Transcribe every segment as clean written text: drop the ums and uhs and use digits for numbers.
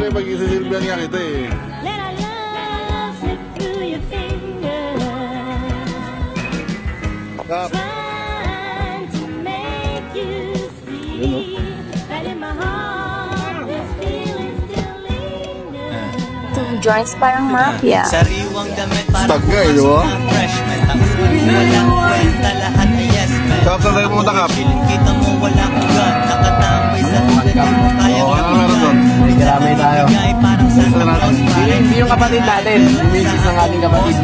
Siyempre, pag-isisilbihan nga kita eh. Let our love slip through your fingers. Trying to make you see that in my heart this feeling still lingers. Two joints parang mafia. Sariwang damit parang di ba? freshman. Walang kwenta lahat ay yes man. Saan tayo pumunta ka? Kita mo wala kang gun. Nakatambay sa lugar di mo kaya kapitan. Garamay tayo. Parang Santa Claus pare. Hindi yung kapatid natin. Misis ng ating kapatid.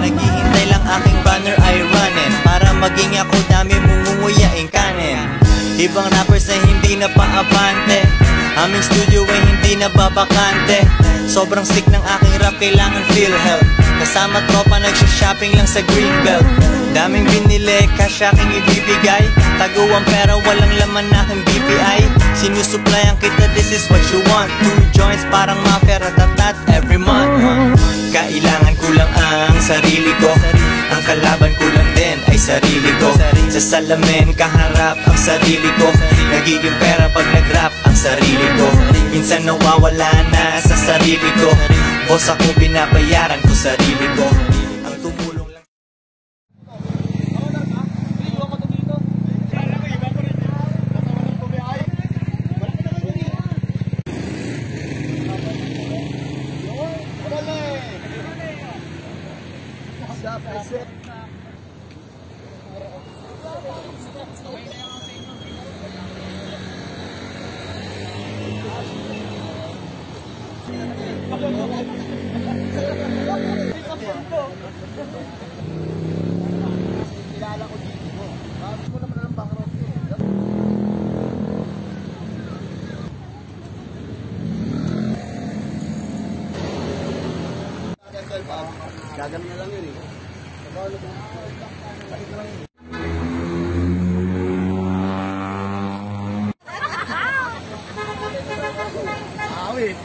Naghihintay lang aking banner ay running. Para maging ako dami mungunguyaing kanin. Ibang rappers na hindi na paabante. Aming studio ay hindi na babakante. Sobrang sick ng aking rap, kailangan feel help. Kasama tropa nagsha-shopping lang sa Greenbelt. Daming binili, cash aking ibibigay. Taguang pera, walang laman na aking BPI. Sinusuplayan kita, this is what you want. 2 joints parang mafia, ratatat every month. Kailangan ko lang ang sarili ko. Ang kalaban ko lang din ay sarili ko. Sa salamin, kaharap ang sarili ko. Nagiging pera pag nag-rap ang sarili ko. Minsan nawawala na sa sarili ko. Boss ako, binabayaran ko sarili ko. Ang tumulong lang. Gagawin na lang yun eh. Awit.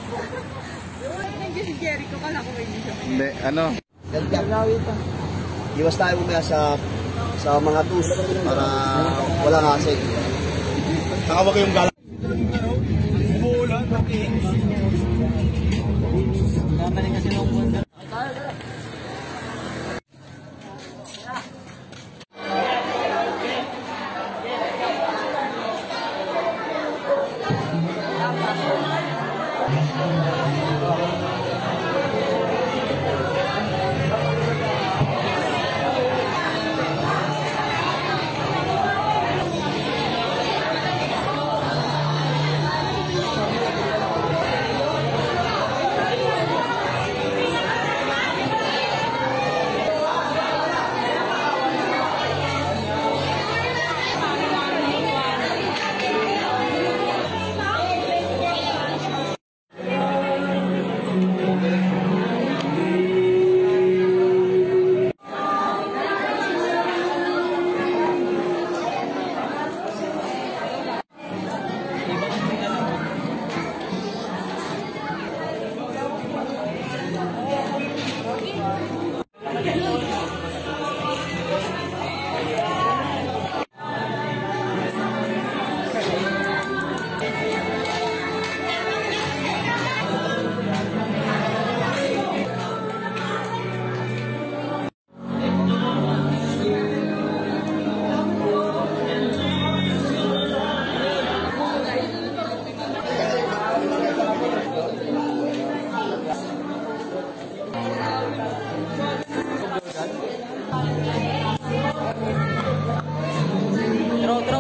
Hindi, ano? Gagawin pa. Iwas tayo muna sa mga tools para wala kasi. Nakawag kayong galang.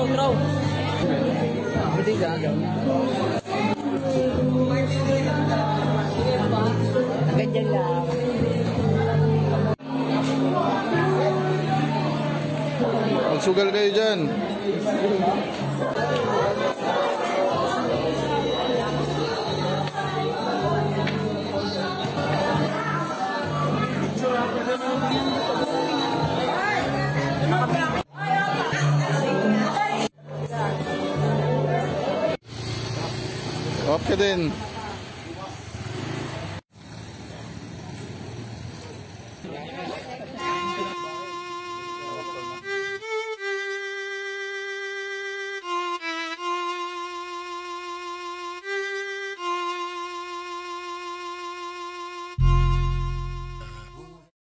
Throw. Hindi gagawin. Ganyan lang. Magsugal kayo dyan. Off ka din.